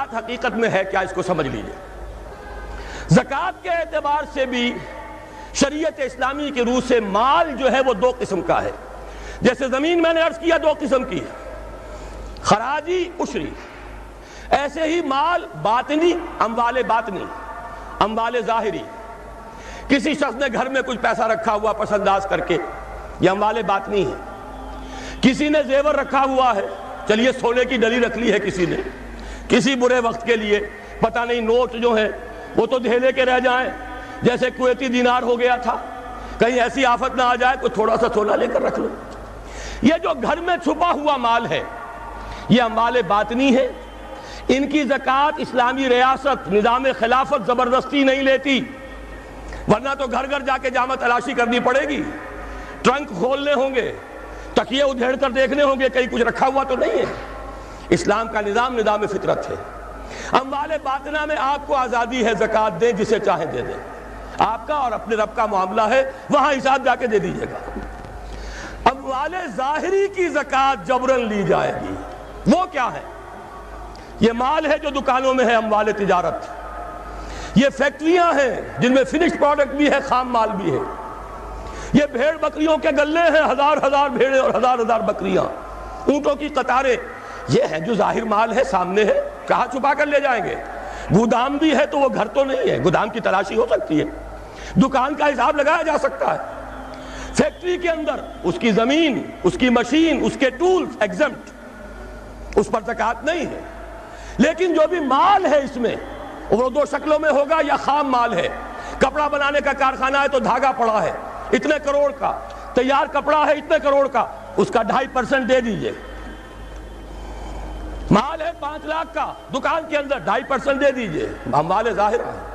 زکوٰۃ حقیقت میں ہے کیا، اس کو سمجھ لیجئے۔ زکوٰۃ کے اعتبار سے بھی شریعت اسلامی کے روح سے مال جو ہے وہ دو قسم کا ہے۔ جیسے زمین میں نے عرض کیا دو قسم کی ہے، خراجی عشری، ایسے ہی مال باطنی، اموال باطنی، اموال ظاہری۔ کسی شخص نے گھر میں کچھ پیسہ رکھا ہوا پس انداز کر کے، یہ اموال باطنی ہے۔ کسی نے زیور رکھا ہوا ہے، چلیے سونے کی ڈلی رکھ لی ہے کسی نے، کسی برے وقت کے لیے، پتہ نہیں نوٹ جو ہیں وہ تو دھیلے کے رہ جائیں، جیسے کویتی دینار ہو گیا تھا، کہیں ایسی آفت نہ آ جائے کوئی تھوڑا سا سونا لے کر رکھ لو۔ یہ جو گھر میں چھپا ہوا مال ہے یہ اموال باطنی ہے، ان کی زکوٰۃ اسلامی ریاست نظام خلافت زبردستی نہیں لیتی، ورنہ تو گھر گھر جا کے جامع تلاشی کرنی پڑے گی، ٹرنک کھولنے ہوں گے، تکیے ادھیڑ کر دیکھنے ہوں گے کہیں کچھ رکھا ہوا تو نہیں ہے۔ اسلام کا نظام نظام فطرت ہے۔ اموال باطنہ میں آپ کو آزادی ہے، زکوٰۃ دیں جسے چاہیں دے دیں، آپ کا اور اپنے رب کا معاملہ ہے، وہاں حساب جا کے دے دیجئے گا۔ اموال ظاہری کی زکوٰۃ جبراً لی جائے گی۔ وہ کیا ہے؟ یہ مال ہے جو دکانوں میں ہے، اموال تجارت، یہ فیکٹریاں ہیں جن میں فنشڈ پروڈکٹ بھی ہے، خام مال بھی ہے، یہ بھیڑ بکریوں کے گلے ہیں، ہزار ہزار بھیڑیں اور ہزار ہزار بکریاں، اونٹوں کی قطاریں، یہ ہے جو ظاہر مال ہے، سامنے ہے، کہاں چھپا کر لے جائیں گے؟ گودام بھی ہے تو وہ گھر تو نہیں ہے، گودام کی تلاشی ہو سکتی ہے، دکان کا حساب لگایا جا سکتا ہے۔ فیکٹری کے اندر اس کی زمین، اس کی مشین، اس کے ٹولز ایگزمپٹ، اس پر زکوٰۃ نہیں ہے۔ لیکن جو بھی مال ہے اس میں وہ دو شکلوں میں ہوگا، یا خام مال ہے، کپڑا بنانے کا کارخانہ ہے تو دھاگا پڑا ہے اتنے کروڑ کا، تیار کپڑا ہے اتنے کروڑ کا، اس کا 2.5% دے دیجئے۔ مال ہے 5 لاکھ کا، دکان کے اندر 2.5% دے دیجئے، اموال ظاہرہ ہے۔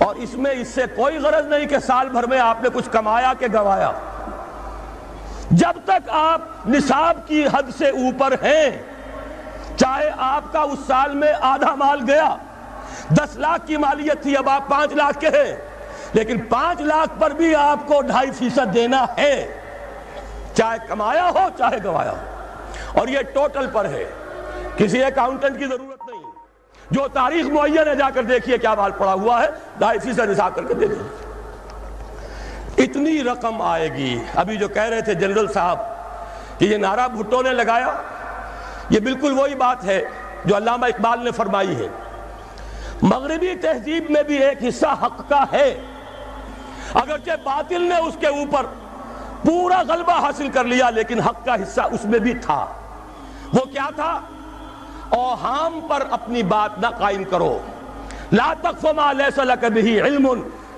اور اس میں اس سے کوئی غرض نہیں کہ سال بھر میں آپ نے کچھ کمایا کہ گوایا، جب تک آپ نصاب کی حد سے اوپر ہیں، چاہے آپ کا اس سال میں آدھا مال گیا، 10 لاکھ کی مالیت تھی، اب آپ 5 لاکھ کے ہیں، لیکن 5 لاکھ پر بھی آپ کو 2.5% دینا ہے، چاہے کمایا ہو چاہے گوایا ہو۔ اور یہ ٹوٹل پر ہے، کسی اکاؤنٹنٹ کی ضرورت نہیں، جو تاریخ معین ہے جا کر دیکھیے کیا مال پڑا ہوا ہے، 2.5% حساب کر کے دے دیں۔ اتنی رقم آئے گی۔ ابھی جو کہہ رہے تھے جنرل صاحب کہ یہ نعرہ بھٹو نے لگایا، یہ بالکل وہی بات ہے جو علامہ اقبال نے فرمائی ہے، مغربی تہذیب میں بھی ایک حصہ حق کا ہے، اگرچہ باطل نے اس کے اوپر پورا غلبہ حاصل کر لیا، لیکن حق کا حصہ اس میں بھی تھا۔ وہ کیا تھا؟ اوہام پر اپنی بات نہ قائم کرو، لا تقف ما لیس لک بہ علم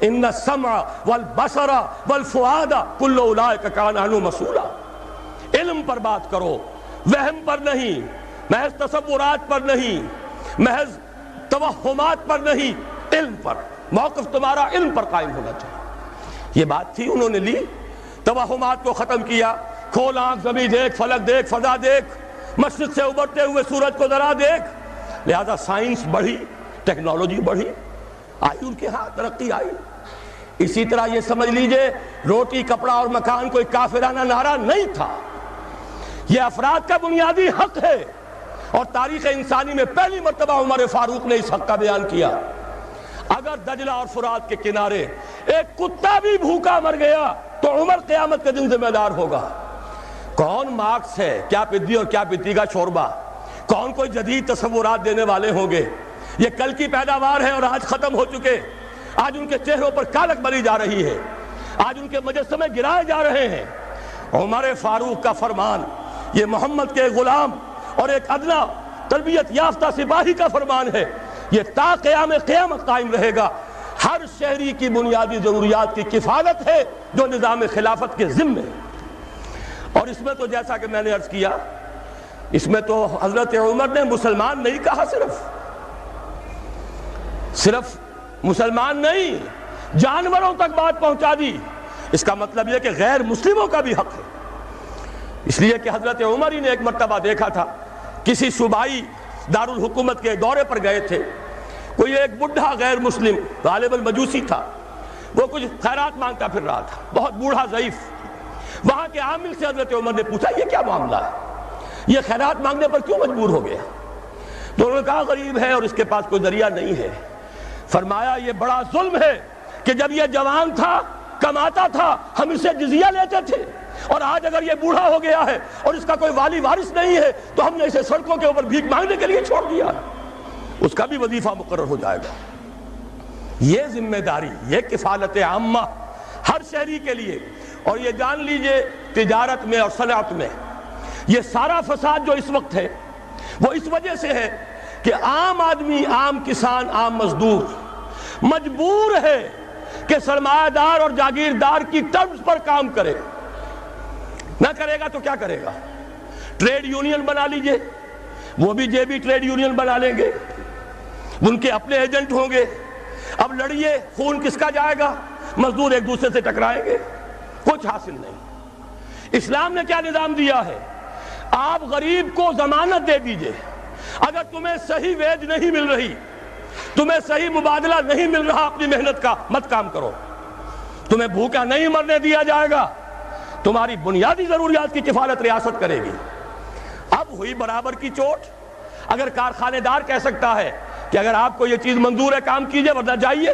ان السمع والبصر والفؤاد کل اولئک کان عنہ مسئولا۔ علم پر بات کرو، وہم پر نہیں، محض تصورات پر نہیں، محض توہمات پر نہیں، علم پر، موقف تمہارا علم پر قائم ہونا چاہیے۔ یہ بات تھی، انہوں نے لی، توہمات کو ختم کیا، کھول آنکھ، زمین دیکھ، فلک دیکھ، فضا دیکھ، مشرق سے ابھرتے ہوئے سورج کو ذرا دیکھ۔ لہذا سائنس بڑھی، ٹیکنالوجی بڑھی، آئی ان کے ہاں ترقی آئی۔ اسی طرح یہ سمجھ لیجئے روٹی، کپڑا اور مکان کوئی کافرانہ نعرہ نہیں تھا، یہ افراد کا بنیادی حق ہے، اور تاریخ انسانی میں پہلی مرتبہ عمر فاروق نے اس حق کا بیان کیا۔ اگر دجلہ اور فرات کے کنارے ایک کتا بھی بھوکا مر گیا تو عمر قیامت کے دن ذمہ دار ہوگا۔ کون مارکس ہے، کیا پدی اور کیا پتی کا شوربہ، کون کوئی جدید تصورات دینے والے ہوں گے؟ یہ کل کی پیداوار ہے اور آج ختم ہو چکے، آج ان کے چہروں پر کالک بری جا رہی ہے، آج ان کے مجسمے گرائے جا رہے ہیں۔ عمر فاروق کا فرمان، یہ محمد کے غلام اور ایک ادنا تربیت یافتہ سپاہی کا فرمان ہے، یہ تا قیام قیامت قائم رہے گا۔ ہر شہری کی بنیادی ضروریات کی کفالت ہے جو نظام خلافت کے ذمے ہے۔ اور اس میں تو جیسا کہ میں نے عرض کیا، اس میں تو حضرت عمر نے مسلمان نہیں کہا، صرف مسلمان نہیں، جانوروں تک بات پہنچا دی۔ اس کا مطلب یہ کہ غیر مسلموں کا بھی حق ہے، اس لیے کہ حضرت عمر ہی نے ایک مرتبہ دیکھا تھا، کسی صوبائی دارالحکومت کے دورے پر گئے تھے، کوئی ایک بڑھا غیر مسلم غالباً مجوسی تھا، وہ کچھ خیرات مانگتا پھر رہا تھا، بہت بوڑھا ضعیف۔ وہاں کے عامل سے حضرت عمر نے پوچھا یہ کیا معاملہ ہے، یہ خیرات مانگنے پر کیوں مجبور ہو گیا؟ تو انہوں نے کہا غریب ہے اور اس کے پاس کوئی ذریعہ نہیں ہے۔ فرمایا یہ بڑا ظلم ہے کہ جب یہ جوان تھا، کماتا تھا، ہم اسے جزیہ لیتے تھے، اور آج اگر یہ بوڑھا ہو گیا ہے اور اس کا کوئی والی وارث نہیں ہے تو ہم نے اسے سڑکوں کے اوپر بھیک مانگنے کے لیے چھوڑ دیا، اس کا بھی وظیفہ مقرر ہو جائے گا۔ یہ ذمہ داری، یہ کفالت عامہ ہر شہری کے لیے۔ اور یہ جان لیجئے تجارت میں اور صنعت میں یہ سارا فساد جو اس وقت ہے وہ اس وجہ سے ہے کہ عام آدمی، عام کسان، عام مزدور مجبور ہے کہ سرمایہ دار اور جاگیردار کی ٹرمز پر کام کرے۔ نہ کرے گا تو کیا کرے گا؟ ٹریڈ یونین بنا لیجئے، وہ بھی جے بی ٹریڈ یونین بنا لیں گے، ان کے اپنے ایجنٹ ہوں گے۔ اب لڑیے، خون کس کا جائے گا؟ مزدور ایک دوسرے سے ٹکرائیں گے، کچھ حاصل نہیں۔ اسلام نے کیا نظام دیا ہے؟ آپ غریب کو ضمانت دے دیجئے، اگر تمہیں صحیح ویج نہیں مل رہی، تمہیں صحیح مبادلہ نہیں مل رہا اپنی محنت کا، مت کام کرو، تمہیں بھوکا نہیں مرنے دیا جائے گا، تمہاری بنیادی ضروریات کی کفالت ریاست کرے گی۔ اب ہوئی برابر کی چوٹ۔ اگر کارخانے دار کہہ سکتا ہے کہ اگر آپ کو یہ چیز منظور ہے کام کیجئے ورنہ جائیے،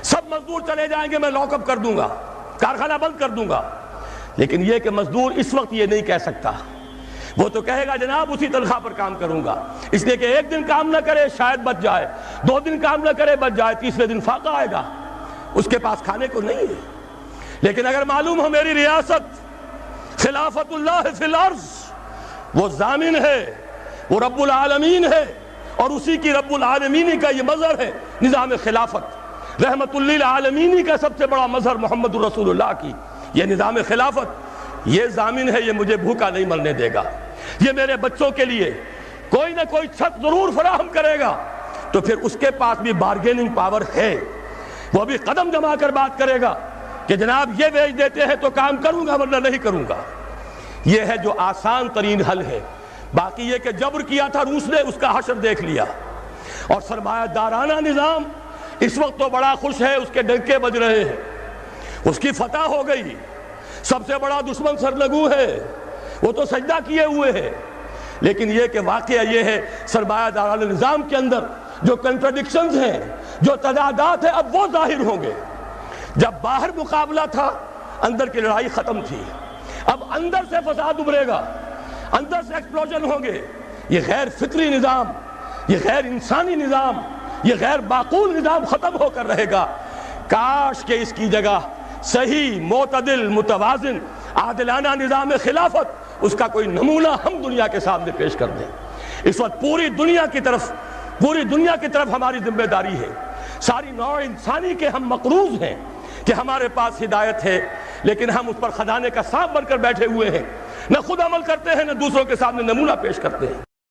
سب مزدور چلے جائیں گے، میں لاک اپ کر دوں گا، کارخانہ بند کر دوں گا، لیکن یہ کہ مزدور اس وقت یہ نہیں کہہ سکتا، وہ تو کہے گا جناب اسی تنخواہ پر کام کروں گا، اس لیے کہ ایک دن کام نہ کرے شاید بچ جائے، 2 دن کام نہ کرے بچ جائے، تیسرے دن فاقہ آئے گا، اس کے پاس کھانے کو نہیں ہے۔ لیکن اگر معلوم ہو میری ریاست خلافت اللہ فی الارض، وہ ضامن ہے، وہ رب العالمین ہے، اور اسی کی رب العالمینی کا یہ مظہر ہے نظام خلافت، رحمت للعالمینی کا سب سے بڑا مظہر محمد الرسول اللہ کی یہ نظام خلافت، یہ ضامن ہے، یہ مجھے بھوکا نہیں مرنے دے گا، یہ میرے بچوں کے لیے کوئی نہ کوئی چھت ضرور فراہم کرے گا، تو پھر اس کے پاس بھی بارگیننگ پاور ہے، وہ بھی قدم جما کر بات کرے گا کہ جناب یہ ویج دیتے ہیں تو کام کروں گا ورنہ نہیں کروں گا۔ یہ ہے جو آسان ترین حل ہے۔ باقی یہ کہ جبر کیا تھا روس نے، اس کا حشر دیکھ لیا، اور سرمایہ دارانہ نظام اس وقت تو بڑا خوش ہے، اس کے ڈنکے بج رہے ہیں، اس کی فتح ہو گئی، سب سے بڑا دشمن سرنگو ہے، وہ تو سجدہ کیے ہوئے ہے۔ لیکن یہ کہ واقعہ یہ ہے سرمایہ دارانہ نظام کے اندر جو کنٹرڈکشنز ہیں، جو تضادات ہیں، اب وہ ظاہر ہوں گے۔ جب باہر مقابلہ تھا، اندر کی لڑائی ختم تھی، اب اندر سے فساد ابھرے گا، اندر سے ایکسپلوژن ہوں گے۔ یہ غیر فطری نظام، یہ غیر انسانی نظام، یہ غیر معقول نظام ختم ہو کر رہے گا۔ کاش کہ اس کی جگہ صحیح، معتدل، متوازن، عادلانہ نظام خلافت، اس کا کوئی نمونہ ہم دنیا کے سامنے پیش کر دیں۔ اس وقت پوری دنیا کی طرف ہماری ذمہ داری ہے، ساری نوع انسانی کے ہم مقروض ہیں کہ ہمارے پاس ہدایت ہے، لیکن ہم اس پر خزانے کا سانپ بن کر بیٹھے ہوئے ہیں، نہ خود عمل کرتے ہیں نہ دوسروں کے سامنے نمونہ پیش کرتے ہیں۔